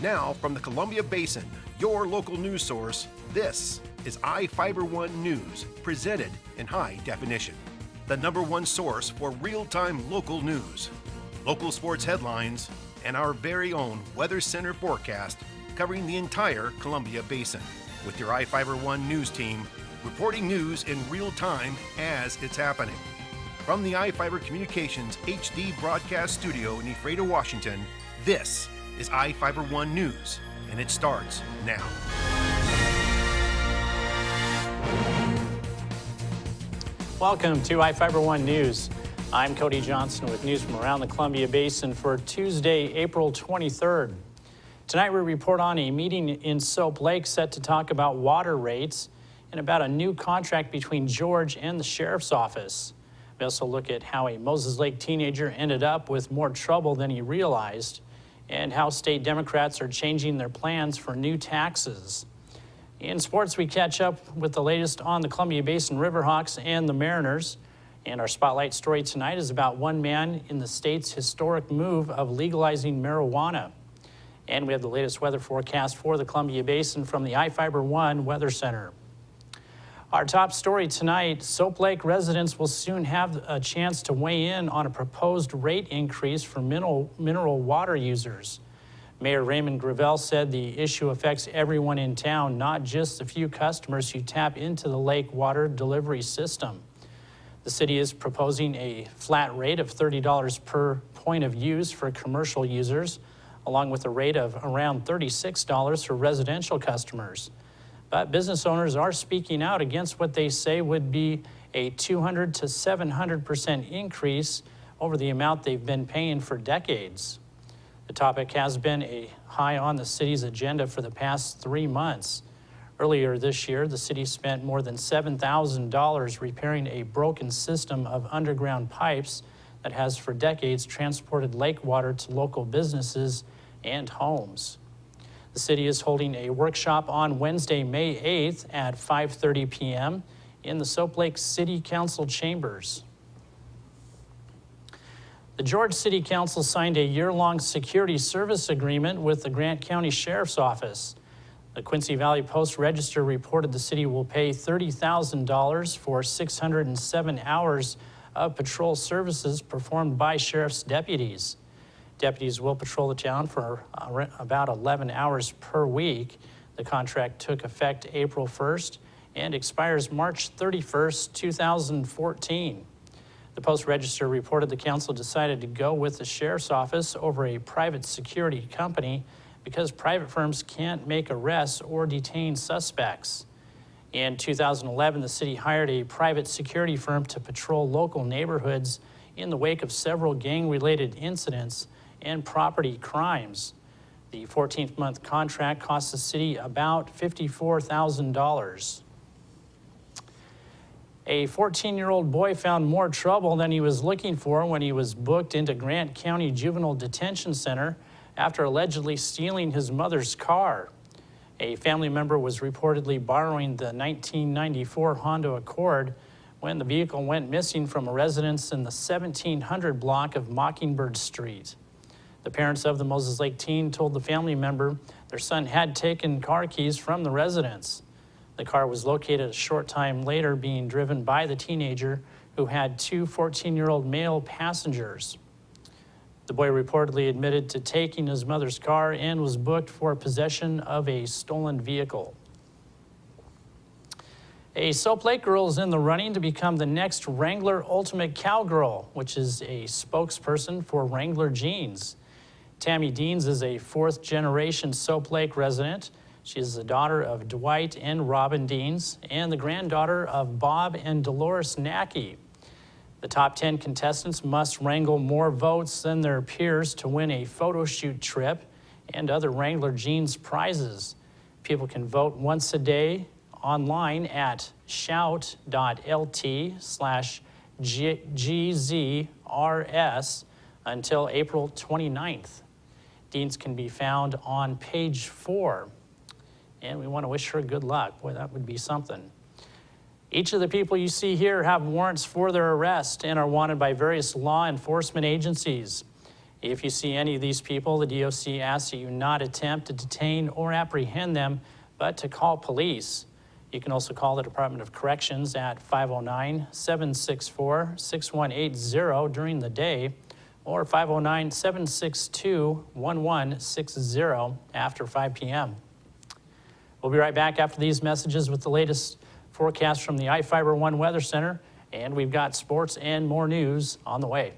Now, from the Columbia Basin, your local news source, this is iFIBER 1 News, presented in high definition. The #1 source for real-time local news, local sports headlines, and our very own Weather Center forecast covering the entire Columbia Basin. With your iFIBER 1 News team, reporting news in real time as it's happening. From the iFIBER Communications HD broadcast studio in Ephrata, Washington, this is iFIBER 1 News, and it starts now. Welcome to iFIBER 1 News. I'm Cody Johnson with news from around the Columbia Basin for Tuesday, April 23rd. Tonight we report on a meeting in Soap Lake set to talk about water rates and about a new contract between George and the Sheriff's Office. We also look at how a Moses Lake teenager ended up with more trouble than he realized, and how state Democrats are changing their plans for new taxes. In sports, we catch up with the latest on the Columbia Basin Riverhawks and the Mariners. And our spotlight story tonight is about one man in the state's historic move of legalizing marijuana. And we have the latest weather forecast for the Columbia Basin from the iFIBER 1 Weather Center. Our top story tonight, Soap Lake residents will soon have a chance to weigh in on a proposed rate increase for mineral water users. Mayor Raymond Gravel said the issue affects everyone in town, not just the few customers who tap into the lake water delivery system. The city is proposing a flat rate of $30 per point of use for commercial users, along with a rate of around $36 for residential customers. But business owners are speaking out against what they say would be a 200 to 700% increase over the amount they've been paying for decades. The topic has been a high on the city's agenda for the past 3 months. Earlier this year, the city spent more than $7,000 repairing a broken system of underground pipes that has for decades transported lake water to local businesses and homes. The city is holding a workshop on Wednesday, May 8th at 5:30 p.m. in the Soap Lake City Council chambers. The George City Council signed a year-long security service agreement with the Grant County Sheriff's Office. The Quincy Valley Post-Register reported the city will pay $30,000 for 607 hours of patrol services performed by sheriff's deputies. Deputies will patrol the town for about 11 hours per week. The contract took effect April 1st and expires March 31st, 2014. The Post-Register reported the council decided to go with the sheriff's office over a private security company because private firms can't make arrests or detain suspects. In 2011, the city hired a private security firm to patrol local neighborhoods in the wake of several gang-related incidents and property crimes. The 14th-month contract cost the city about $54,000. A 14-year-old boy found more trouble than he was looking for when he was booked into Grant County Juvenile Detention Center after allegedly stealing his mother's car. A family member was reportedly borrowing the 1994 Honda Accord when the vehicle went missing from a residence in the 1700 block of Mockingbird Street. The parents of the Moses Lake teen told the family member their son had taken car keys from the residence. The car was located a short time later, being driven by the teenager who had two 14-year-old male passengers. The boy reportedly admitted to taking his mother's car and was booked for possession of a stolen vehicle. A Soap Lake girl is in the running to become the next Wrangler Ultimate Cowgirl, which is a spokesperson for Wrangler jeans. Tammy Deans is a fourth-generation Soap Lake resident. She is the daughter of Dwight and Robin Deans and the granddaughter of Bob and Dolores Nackey. The top 10 contestants must wrangle more votes than their peers to win a photo shoot trip and other Wrangler jeans prizes. People can vote once a day online at shout.lt/GZRS until April 29th. Deans can be found on page 4. And we want to wish her good luck. Boy, that would be something. Each of the people you see here have warrants for their arrest and are wanted by various law enforcement agencies. If you see any of these people, the DOC asks that you not attempt to detain or apprehend them, but to call police. You can also call the Department of Corrections at 509-764-6180 during the day, or 509-762-1160 after 5 p.m. We'll be right back after these messages with the latest forecast from the iFIBER One Weather Center, and we've got sports and more news on the way.